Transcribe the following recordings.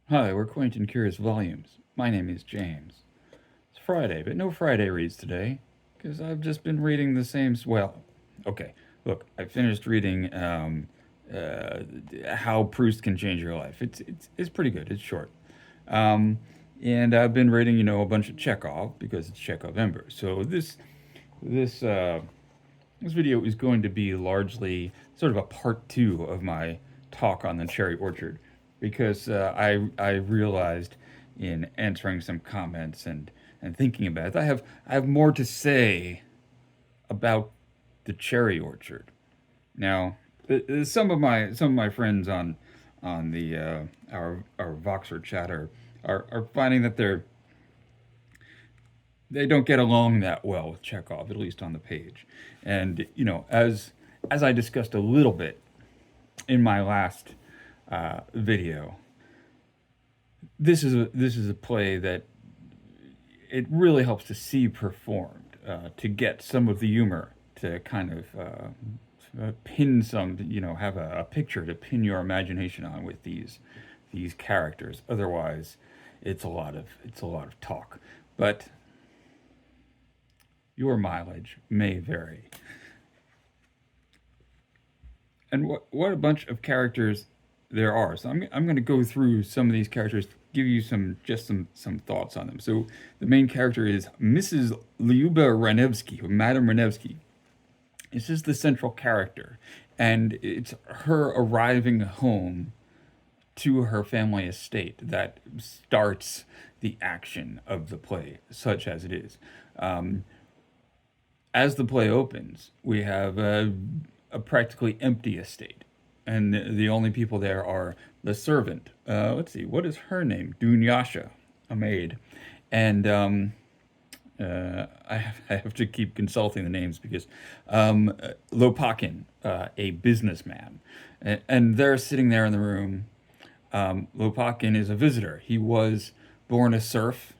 Hi, we're Quaint and Curious Volumes. My name is James. It's Friday, but no Friday reads today, because I've just been reading the same. Well, okay, look, I finished reading uh, How Proust Can Change Your Life. It's pretty good. It's short. Um, and I've been reading, a bunch of Chekhov because it's Chekhov Ember. So this uh, this video is going to be largely sort of a part two of my talk on the cherry orchard, because I realized in answering some comments and thinking about it, I have more to say about the cherry orchard. Now, some of my friends on the our Voxer chatter are finding that they don't get along that well with Chekhov, at least on the page. And as I discussed a little bit in my last video, this is a play that it really helps to see performed, to get some of the humor, to kind of pin some, have a picture to pin your imagination on with these characters. Otherwise, it's a lot of talk. But your mileage may vary. And what a bunch of characters there are. So I'm going to go through some of these characters, give you some thoughts on them. So the main character is Mrs. Lyuba Ranevsky, or Madame Ranevsky. This is the central character, and it's her arriving home to her family estate that starts the action of the play, such as it is. Um, as the play opens, we have a practically empty estate, and the only people there are the servant. Let's see, what is her name? Dunyasha, a maid, and I have to keep consulting the names because Lopakin, a businessman, and they're sitting there in the room. Lopakin is a visitor. He was born a serf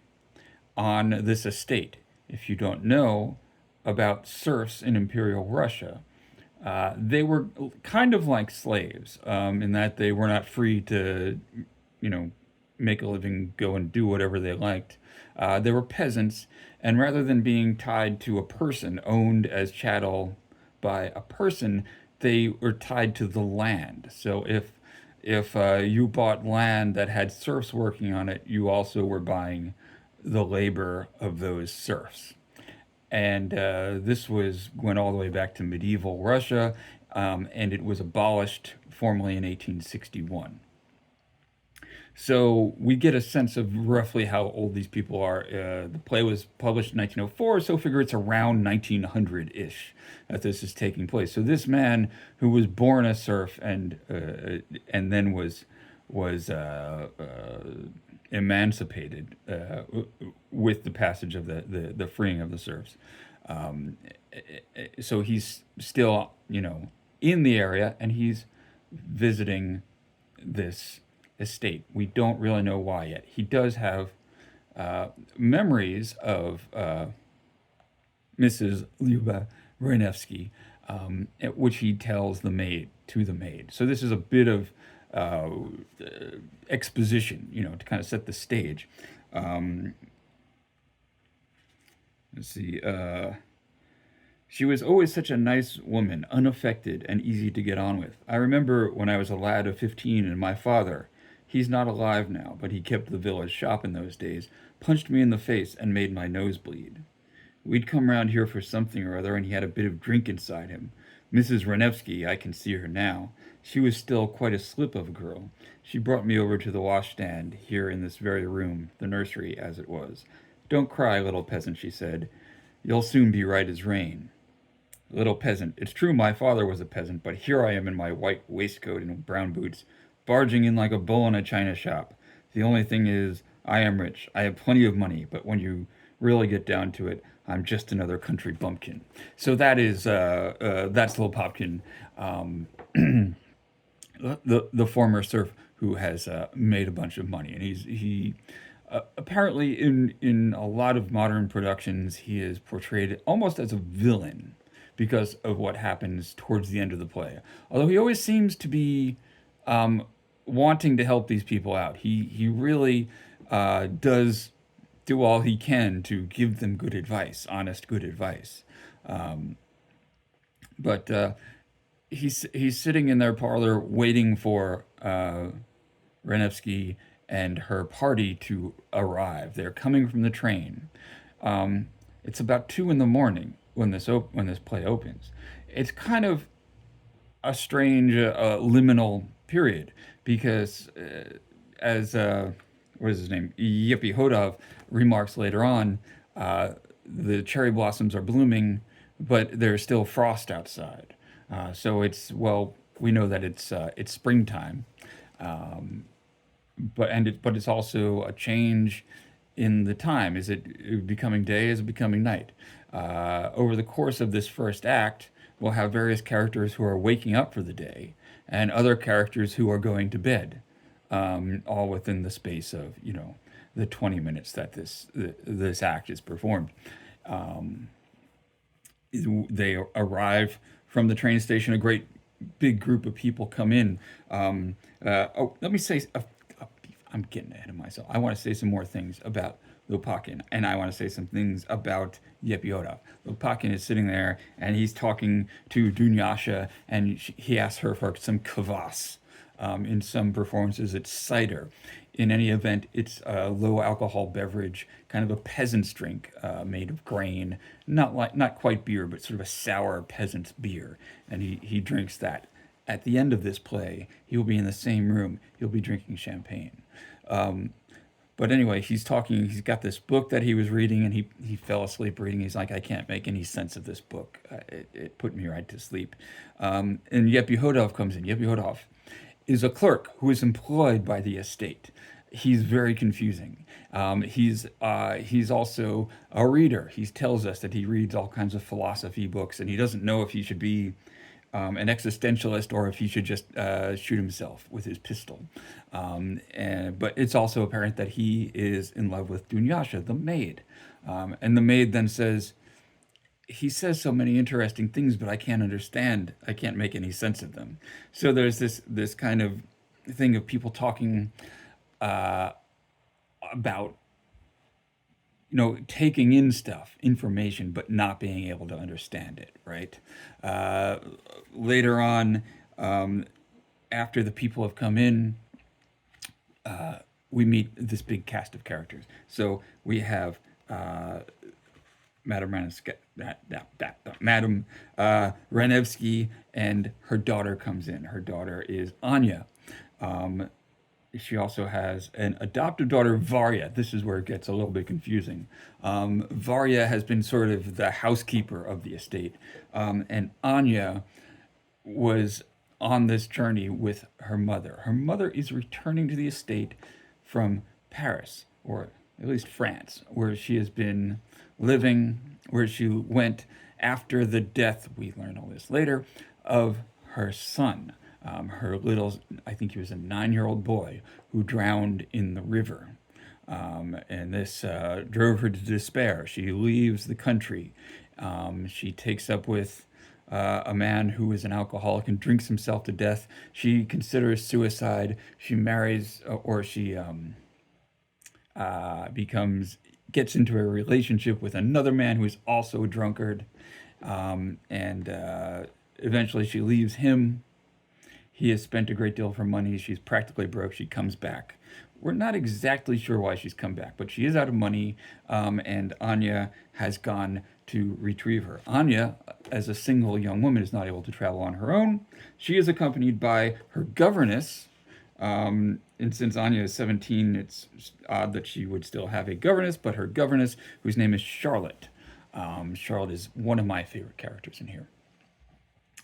on this estate. If you don't know about serfs in Imperial Russia, they were kind of like slaves, in that they were not free to, you know, make a living, go and do whatever they liked. They were peasants, and rather than being tied to a person, owned as chattel by a person, they were tied to the land. So if you bought land that had serfs working on it, you also were buying the labor of those serfs. And this went all the way back to medieval Russia, and it was abolished formally in 1861. So we get a sense of roughly how old these people are. The play was published in 1904, so figure it's around 1900-ish that this is taking place. So this man who was born a serf and then was emancipated with the passage of the freeing of the serfs. Um, so he's still, in the area, and he's visiting this estate. We don't really know why yet. He does have memories of Mrs. Lyuba Renevsky, which he tells the maid. So this is a bit of uh, exposition, to kind of set the stage. Um, let's see. She was always such a nice woman, unaffected and easy to get on with. I remember when I was a lad of 15 and my father, he's not alive now, but he kept the village shop in those days, punched me in the face and made my nose bleed. We'd come round here for something or other, and he had a bit of drink inside him. Mrs. Renevsky, I can see her now. She was still quite a slip of a girl. She brought me over to the washstand, here in this very room, the nursery as it was. Don't cry, little peasant, she said. You'll soon be right as rain. Little peasant, it's true my father was a peasant, but here I am in my white waistcoat and brown boots, barging in like a bull in a china shop. The only thing is, I am rich. I have plenty of money, but when you really get down to it, I'm just another country bumpkin. So that's Lil Popkin, um, the former serf who has made a bunch of money, and he apparently in a lot of modern productions he is portrayed almost as a villain because of what happens towards the end of the play. Although he always seems to be wanting to help these people out. He really does do all he can to give them good advice, honest, good advice. But he's sitting in their parlor waiting for Renevsky and her party to arrive. They're coming from the train. It's about 2 in the morning when when this play opens. It's kind of a strange liminal period because as what is his name, Yippee Hodov remarks later on, the cherry blossoms are blooming, but there's still frost outside. So it's, well, we know that it's springtime, but it's also a change in the time. Is it becoming day? Is it becoming night? Over the course of this first act, we'll have various characters who are waking up for the day, and other characters who are going to bed, all within the space of the 20 minutes that this act is performed. They arrive from the train station. A great big group of people come in. Let me say, I'm getting ahead of myself. I want to say some more things about Lopakin, and I want to say some things about Yepiotov. Lopakin is sitting there, and he's talking to Dunyasha, and he asks her for some kvass. In some performances, it's cider. In any event, it's a low alcohol beverage, kind of a peasant's drink made of grain, not quite beer, but sort of a sour peasant's beer, and he drinks that. At the end of this play, he will be in the same room. He'll be drinking champagne. But anyway, he's talking. He's got this book that he was reading, and he fell asleep reading. He's like, I can't make any sense of this book. It put me right to sleep. And Yepihodov comes in. Yepihodov is a clerk who is employed by the estate. He's very confusing. He's also a reader. He tells us that he reads all kinds of philosophy books, and he doesn't know if he should be an existentialist or if he should just shoot himself with his pistol. But it's also apparent that he is in love with Dunyasha, the maid. And the maid then says, he says so many interesting things, but I can't understand. I can't make any sense of them. So there's this kind of thing of people talking about taking in stuff, information, but not being able to understand it, right? Later on, after the people have come in, we meet this big cast of characters. So we have Madame Renevsky, and her daughter comes in. Her daughter is Anya. She also has an adoptive daughter, Varya. This is where it gets a little bit confusing. Varya has been sort of the housekeeper of the estate, and Anya was on this journey with her mother. Her mother is returning to the estate from Paris, or at least France, where she has been living, where she went after the death, we learn all this later, of her son. Her little, I think he was a 9-year-old boy who drowned in the river. And this drove her to despair. She leaves the country. She takes up with a man who is an alcoholic and drinks himself to death. She considers suicide. She marries, or she gets into a relationship with another man who is also a drunkard. And eventually she leaves him. He has spent a great deal of her money. She's practically broke. She comes back. We're not exactly sure why she's come back, but she is out of money, and Anya has gone to retrieve her. Anya, as a single young woman, is not able to travel on her own. She is accompanied by her governess, and since Anya is 17, it's odd that she would still have a governess, but her governess, whose name is Charlotte. Charlotte is one of my favorite characters in here.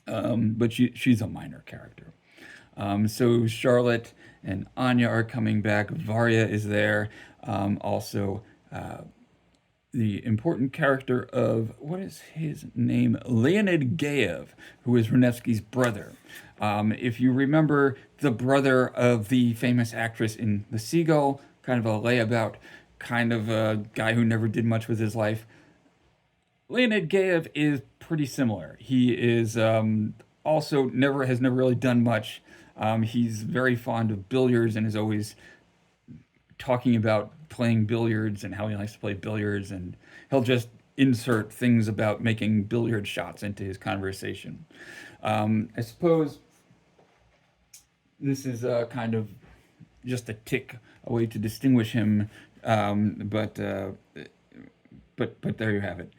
But she's a minor character. So Charlotte and Anya are coming back. Varya is there. Also, the important character of, what is his name? Leonid Gayev, who is Renevsky's brother. If you remember, the brother of the famous actress in The Seagull, kind of a layabout, kind of a guy who never did much with his life. Leonid Gayev is pretty similar. He is also has never really done much. He's very fond of billiards and is always talking about playing billiards and how he likes to play billiards, and he'll just insert things about making billiard shots into his conversation. I suppose this is kind of just a tick, a way to distinguish him, um, but uh, but there you have it.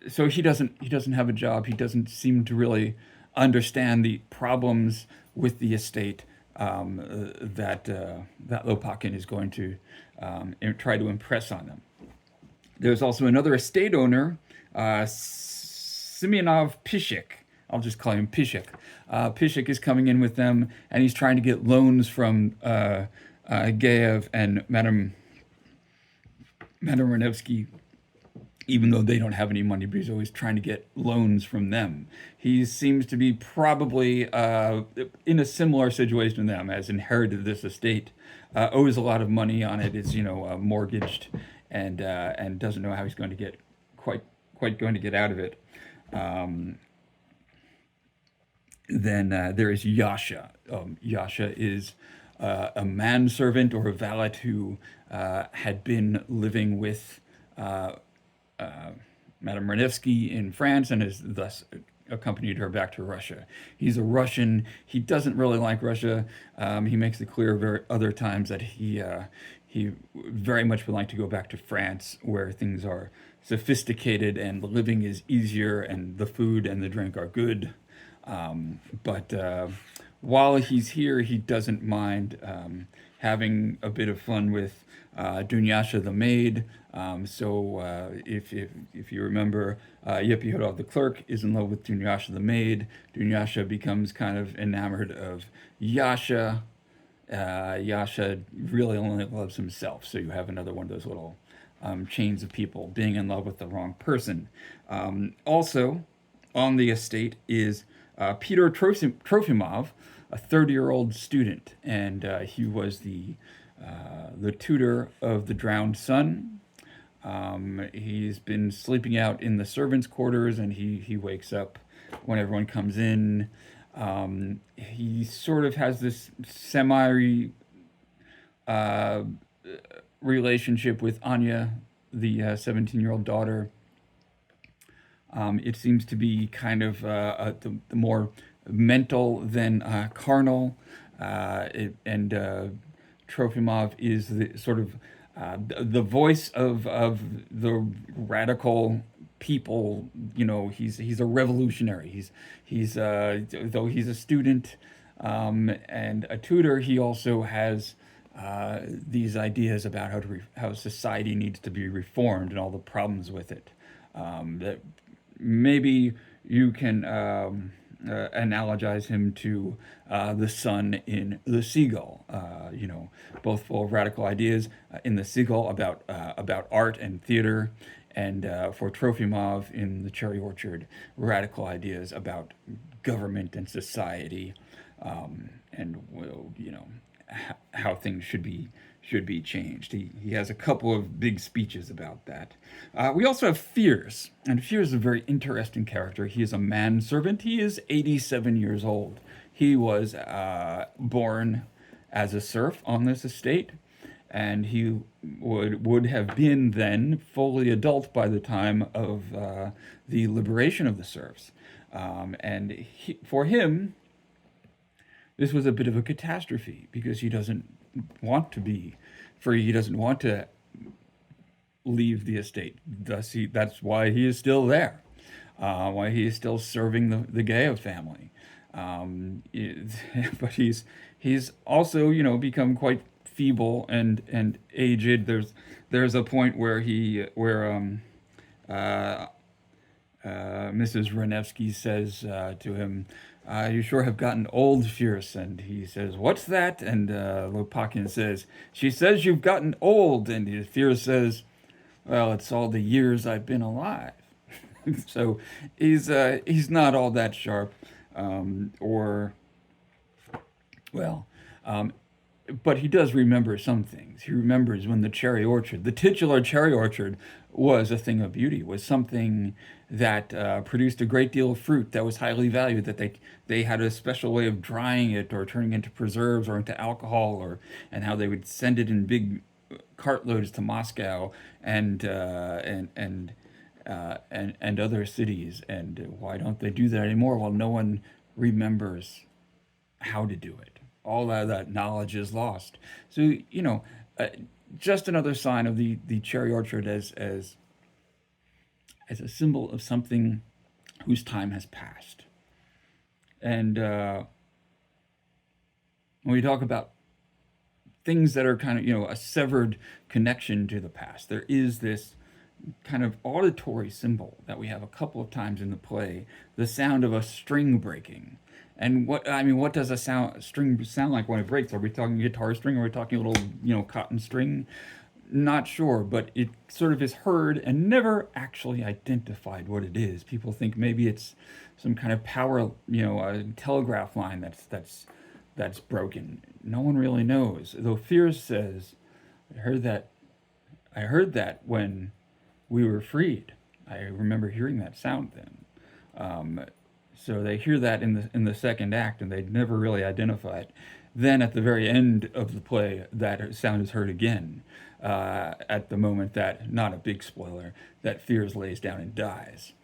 So he doesn't have a job. He doesn't seem to really understand the problems with the estate that Lopakin is going to try to impress on them. There's also another estate owner, Simeonov Pishik. I'll just call him Pishik. Pishik is coming in with them, and he's trying to get loans from Gaev and Madame Renevsky, even though they don't have any money, but he's always trying to get loans from them. He seems to be probably in a similar situation to them, has inherited this estate, owes a lot of money on it, is mortgaged, and doesn't know how he's going to get quite going to get out of it. Um, then there is Yasha. Yasha is a manservant or a valet who had been living with Madame Renevsky in France and has thus accompanied her back to Russia. He's a Russian. He doesn't really like Russia. He makes it clear other times that he very much would like to go back to France, where things are sophisticated and the living is easier and the food and the drink are good. But while he's here, he doesn't mind having a bit of fun with Dunyasha the maid. If you remember, Yepihodov the clerk is in love with Dunyasha the maid. Dunyasha becomes kind of enamored of Yasha. Yasha really only loves himself, so you have another one of those little chains of people being in love with the wrong person. Also, on the estate is Peter Trofimov, a 30-year-old student, and he was the tutor of the drowned son. He's been sleeping out in the servants' quarters, and he wakes up when everyone comes in. He sort of has this semi uh, relationship with Anya, the 17-year-old daughter. It seems to be kind of the more mental than carnal, and Trofimov is the sort of the voice of the radical people. He's a revolutionary. He's though he's a student and a tutor, he also has these ideas about how society needs to be reformed and all the problems with it. That maybe you can analogize him to the son in The Seagull. Both full of radical ideas in The Seagull about art and theater, and for Trofimov in The Cherry Orchard, radical ideas about government and society, and how things should be changed. He has a couple of big speeches about that. We also have Fears, and Fears is a very interesting character. He is a manservant. He is 87 years old. He was born as a serf on this estate, and he would have been then fully adult by the time of the liberation of the serfs. For him, this was a bit of a catastrophe because he doesn't want to be free. He doesn't want to leave the estate. That's why he is still there. Why he is still serving the Gaev family. But he's also become quite feeble and aged. There's a point where Mrs. Renevsky says to him, "You sure have gotten old, Fierce." And he says, "What's that?" And Lopakin says, "She says you've gotten old." And Fierce says, "Well, it's all the years I've been alive." So he's not all that sharp, or well. Um, but he does remember some things. He remembers when the cherry orchard, the titular cherry orchard, was a thing of beauty, was something that produced a great deal of fruit that was highly valued. That they had a special way of drying it or turning it into preserves or into alcohol, or and how they would send it in big cartloads to Moscow and and other cities. And why don't they do that anymore? Well, no one remembers how to do it. All of that knowledge is lost. So uh, just another sign of the cherry orchard as a symbol of something whose time has passed. And when we talk about things that are kind of a severed connection to the past, there is this kind of auditory symbol that we have a couple of times in the play, the sound of a string breaking. And what does a string sound like when it breaks? Are we talking guitar string? Are we talking a little, cotton string? Not sure, but it sort of is heard and never actually identified what it is. People think maybe it's some kind of power, a telegraph line that's broken. No one really knows. Though Fears says, I heard that I heard that when we were freed. I remember hearing that sound then. Um, so they hear that in the second act, and they'd never really identify it. Then at the very end of the play, that sound is heard again. At the moment that, not a big spoiler, that Fears lays down and dies.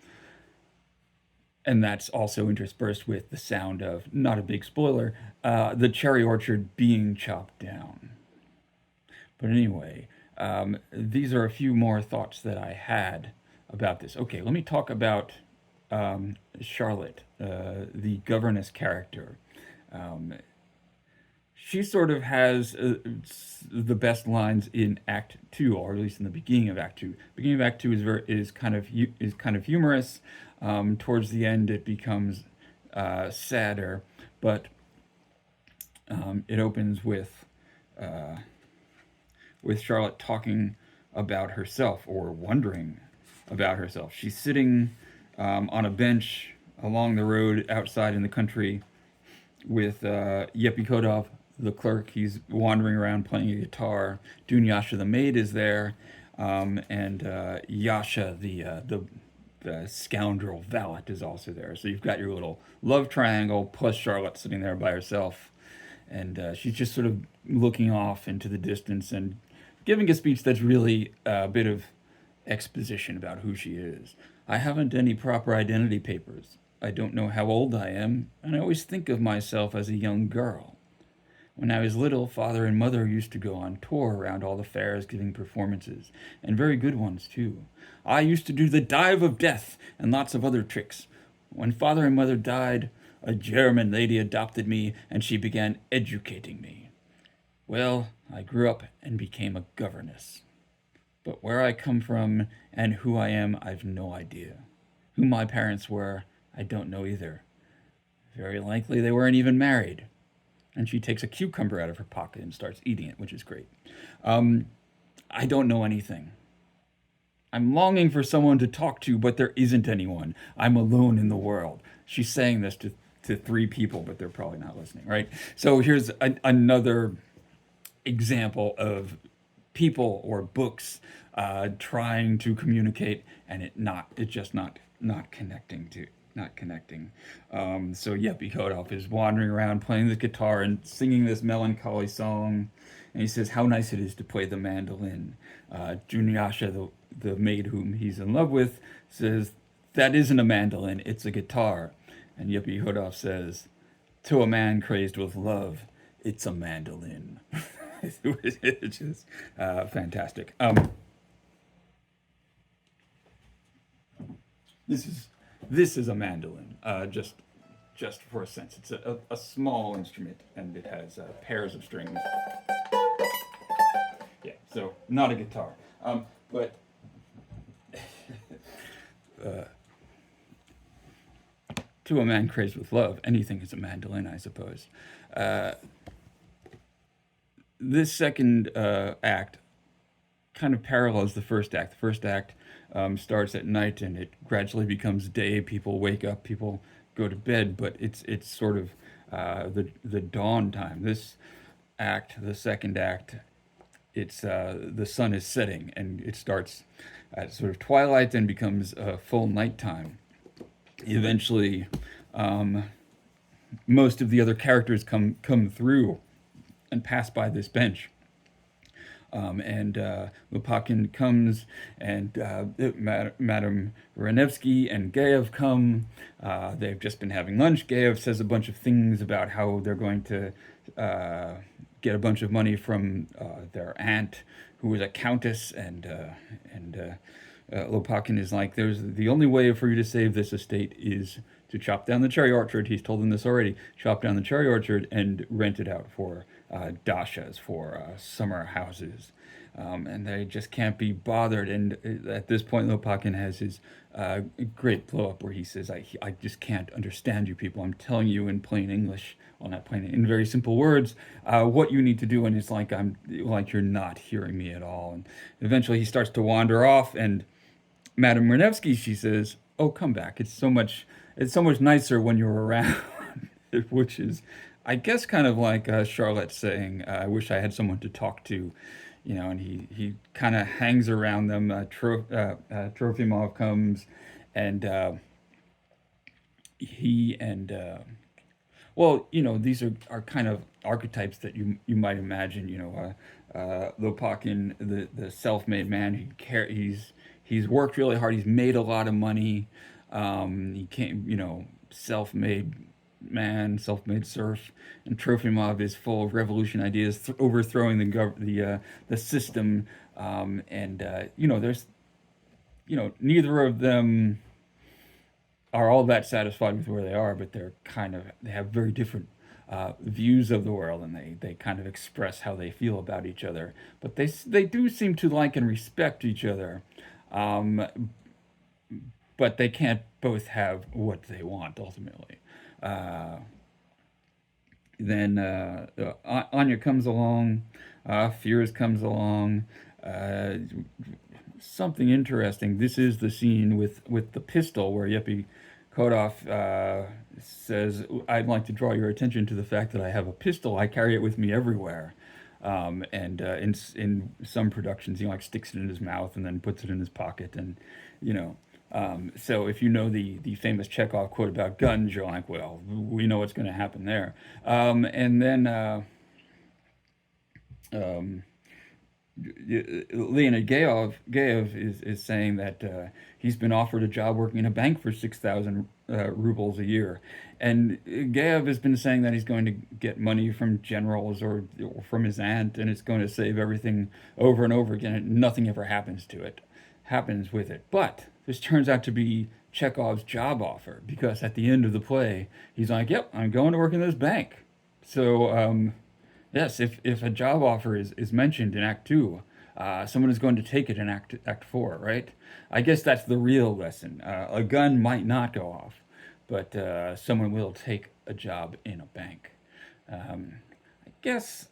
And that's also interspersed with the sound of, not a big spoiler, the cherry orchard being chopped down. But anyway, these are a few more thoughts that I had about this. Okay, let me talk about Charlotte, the governess character. Um, she sort of has the best lines in Act Two, or at least in the beginning of Act Two. Beginning of Act Two is kind of humorous. Towards the end, it becomes sadder, but it opens with Charlotte talking about herself or wondering about herself. She's sitting on a bench along the road outside in the country with Yepi Kodov, the clerk. He's wandering around playing a guitar. Dunyasha, the maid, is there, and Yasha, the scoundrel valet, is also there. So you've got your little love triangle plus Charlotte sitting there by herself, and she's just sort of looking off into the distance and giving a speech that's really a bit of exposition about who she is. I haven't any proper identity papers. I don't know how old I am, and I always think of myself as a young girl. When I was little, father and mother used to go on tour around all the fairs giving performances, and very good ones too. I used to do the dive of death and lots of other tricks. When father and mother died, a German lady adopted me and she began educating me. Well, I grew up and became a governess. But where I come from and who I am, I've no idea. Who my parents were, I don't know either. Very likely they weren't even married. And she takes a cucumber out of her pocket and starts eating it, which is great. Um, I don't know anything. I'm longing for someone to talk to, but there isn't anyone. I'm alone in the world. She's saying this to three people, but they're probably not listening, right? So here's another example of people or books trying to communicate and it just not connecting to not connecting. So Yepi Kodov is wandering around playing the guitar and singing this melancholy song, and he says how nice it is to play the mandolin. Dunyasha, the maid whom he's in love with, says that isn't a mandolin, it's a guitar. And Yepi Kodov says, to a man crazed with love, it's a mandolin. It's just fantastic. This is a mandolin. Just for a sense, it's a small instrument, and it has pairs of strings. Yeah, so not a guitar. But to a man crazed with love, anything is a mandolin, I suppose. This second act kind of parallels the first act. The first act starts at night and it gradually becomes day. People wake up, people go to bed, but it's sort of the dawn time. This act, the second act, it's the sun is setting, and it starts at sort of twilight, then becomes full nighttime. Eventually, most of the other characters come through and pass by this bench. And Lupakin comes, and Madame Ranevsky and Gaev come. They've just been having lunch. Gaev says a bunch of things about how they're going to get a bunch of money from their aunt, who was a countess, and Lopakin is like, "There's the only way for you to save this estate is to chop down the cherry orchard." He's told them this already. Chop down the cherry orchard and rent it out for dashas, for summer houses. And they just can't be bothered. And at this point, Lopakin has his great blow up where he says, I just can't understand you people. I'm telling you in plain English, well, not plain, in very simple words, what you need to do. And it's like, you're not hearing me at all. And eventually he starts to wander off, and Madame Renevsky, she says, "Oh, come back. It's so much nicer when you're around," which is, I guess, kind of like Charlotte saying, "I wish I had someone to talk to," And he kind of hangs around them. Trofimov comes, and he and well, these are kind of archetypes that you might imagine. Lopakin, the self-made man. He's worked really hard. He's made a lot of money. He came, self-made man, self-made serf, and Trofimov is full of revolution ideas, overthrowing the system. There's, neither of them are all that satisfied with where they are, but they have very different views of the world, and they kind of express how they feel about each other. But they do seem to like and respect each other. Um, but they can't both have what they want ultimately. Uh, then Anya comes along, Fears comes along. Uh, Something interesting. This is the scene with the pistol where Yepi Kodov says, "I'd like to draw your attention to the fact that I have a pistol. I carry it with me everywhere." And in some productions, he like sticks it in his mouth and then puts it in his pocket, and you know. So if you know the famous Chekhov quote about guns, you're like, well, we know what's going to happen there. And then um, Leonid Gayev is saying that he's been offered a job working in a bank for 6,000 rubles a year. And Gayev has been saying that he's going to get money from generals or from his aunt, and it's going to save everything over and over again, and nothing ever happens with it. But this turns out to be Chekhov's job offer, because at the end of the play, he's like, "Yep, I'm going to work in this bank." So, yes, if a job offer is mentioned in Act Two, someone is going to take it in Act Four, right? I guess that's the real lesson. A gun might not go off, but someone will take a job in a bank. I guess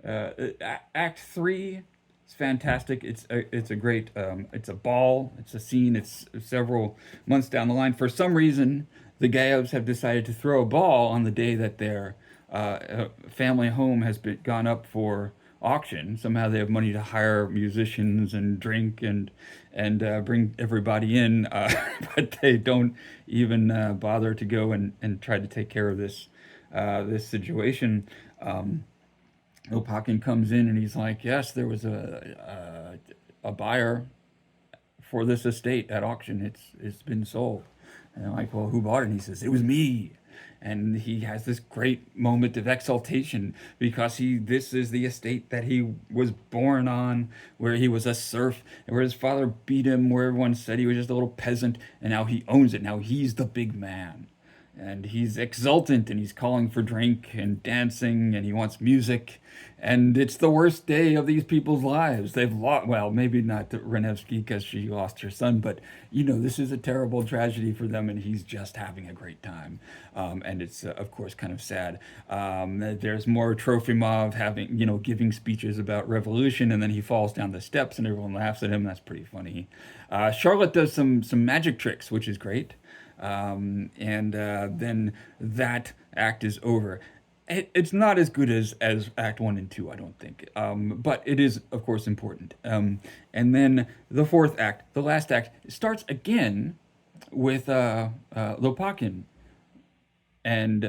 Act Three is fantastic. It's a great it's a ball. It's a scene. It's several months down the line. For some reason, the Gayovs have decided to throw a ball on the day that their family home has gone up for auction. Somehow they have money to hire musicians and drink and bring everybody in, but they don't even bother to go and try to take care of this situation. Opakin comes in and he's like, "Yes, there was a buyer for this estate at auction. It's been sold." And I'm like, "Well, who bought it?" And he says, "It was me." And he has this great moment of exaltation because this is the estate that he was born on, where he was a serf, and where his father beat him, where everyone said he was just a little peasant, and now he owns it. Now he's the big man. And he's exultant, and he's calling for drink and dancing, and he wants music. And it's the worst day of these people's lives. They've lost, well, maybe not Renevsky because she lost her son, but this is a terrible tragedy for them, and he's just having a great time. And it's, of course, kind of sad. There's more Trofimov giving speeches about revolution, and then he falls down the steps, and everyone laughs at him. That's pretty funny. Charlotte does some magic tricks, which is great. And then that act is over. It's not as good as Act One and Two, I don't think. But it is, of course, important. And then the fourth act, the last act, starts again with Lopakin, and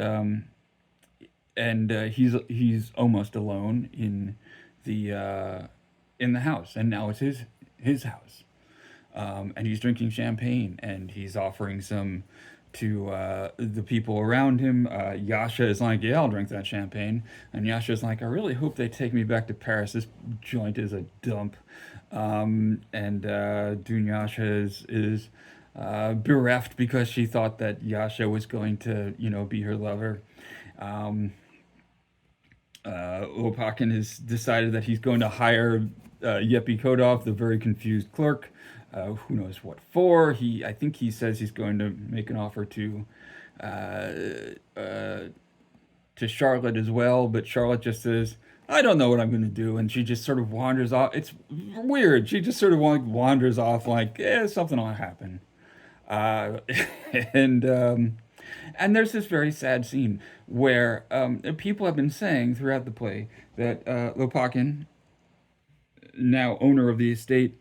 he's almost alone the in the house, and now it's his house, and he's drinking champagne, and he's offering some to the people around him. Yasha is like, "Yeah, I'll drink that champagne," and Yasha's like, "I really hope they take me back to Paris. This joint is a dump." And Dunyasha is bereft because she thought that Yasha was going to, be her lover. Um, Lopakin has decided that he's going to hire Yepi Kodov, the very confused clerk. Who knows what for? I think he says he's going to make an offer uh, uh, to Charlotte as well, but Charlotte just says, "I don't know what I'm going to do," and she just sort of wanders off. It's weird. She just sort of wanders off like, something will happen. Uh, and and there's this very sad scene where people have been saying throughout the play that Lopakin, now owner of the estate,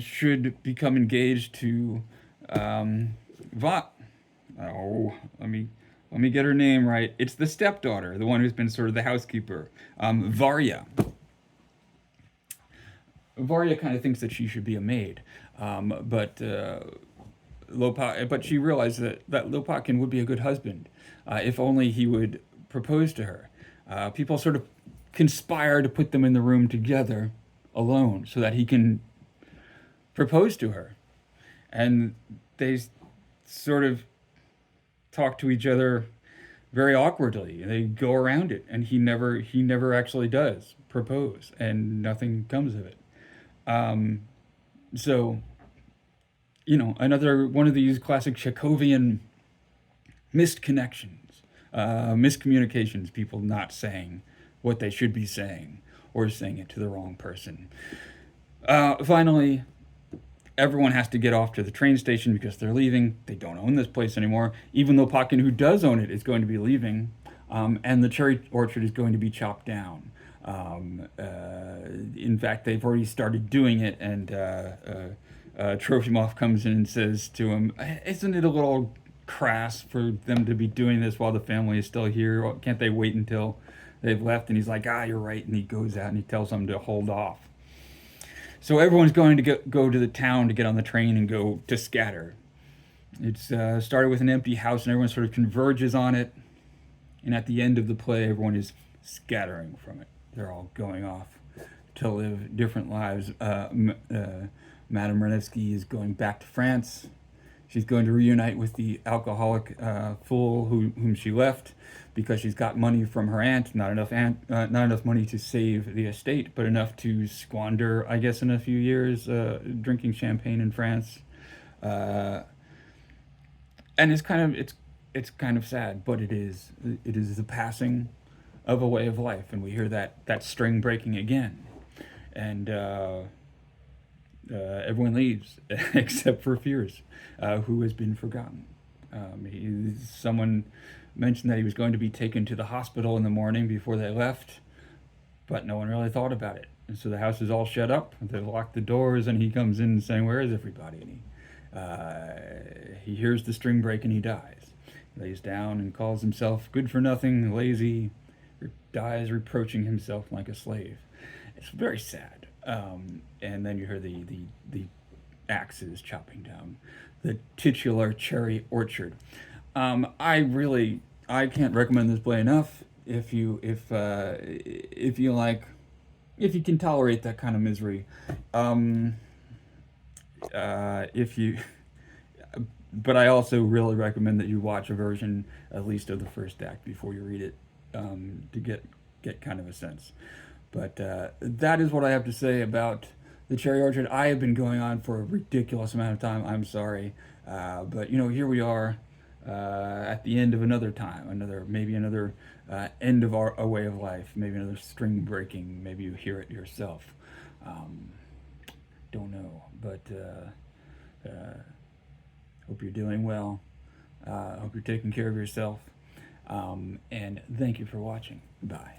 should become engaged to um, Va. Oh, let me get her name right. It's the stepdaughter, the one who's been sort of the housekeeper, Varya. Varya kind of thinks that she should be a maid, but she realized that Lopakin would be a good husband if only he would propose to her. People sort of conspire to put them in the room together alone so that he can propose to her. And they sort of talk to each other very awkwardly. They go around it, and he never actually does propose, and nothing comes of it. Um, so another one of these classic Chekhovian missed connections, miscommunications, people not saying what they should be saying or saying it to the wrong person. Finally, everyone has to get off to the train station because they're leaving. They don't own this place anymore, even though Pakin, who does own it, is going to be leaving, and the cherry orchard is going to be chopped down. In fact, they've already started doing it, and Trofimov comes in and says to him, "Isn't it a little crass for them to be doing this while the family is still here? Can't they wait until they've left?" And he's like, "You're right." And he goes out and he tells them to hold off. So everyone's going to go to the town to get on the train and go to scatter. It's started with an empty house, and everyone sort of converges on it. And at the end of the play, everyone is scattering from it. They're all going off to live different lives. Madame Renevsky is going back to France. She's going to reunite with the alcoholic fool whom she left because she's got money from her aunt. Not enough money to save the estate, but enough to squander, I guess, in a few years drinking champagne in France. Uh, and it's kind of sad, but it is the passing of a way of life, and we hear that string breaking again, and everyone leaves except for Fears, who has been forgotten. Someone mentioned that he was going to be taken to the hospital in the morning before they left, but no one really thought about it. And so the house is all shut up. They lock the doors, and he comes in saying, "Where is everybody?" And he hears the string break, and he dies. He lays down and calls himself good for nothing, lazy, dies reproaching himself like a slave. It's very sad. And then you hear the axes chopping down the titular cherry orchard. I can't recommend this play enough. If you can tolerate that kind of misery, um, if you, but I also really recommend that you watch a version at least of the first act before you read it, to get kind of a sense. But that is what I have to say about the Cherry Orchard. I have been going on for a ridiculous amount of time. I'm sorry, but here we are at the end of another time, maybe another end of a way of life, maybe another string breaking. Maybe you hear it yourself. Um, don't know, but hope you're doing well. Hope you're taking care of yourself. And thank you for watching. Bye.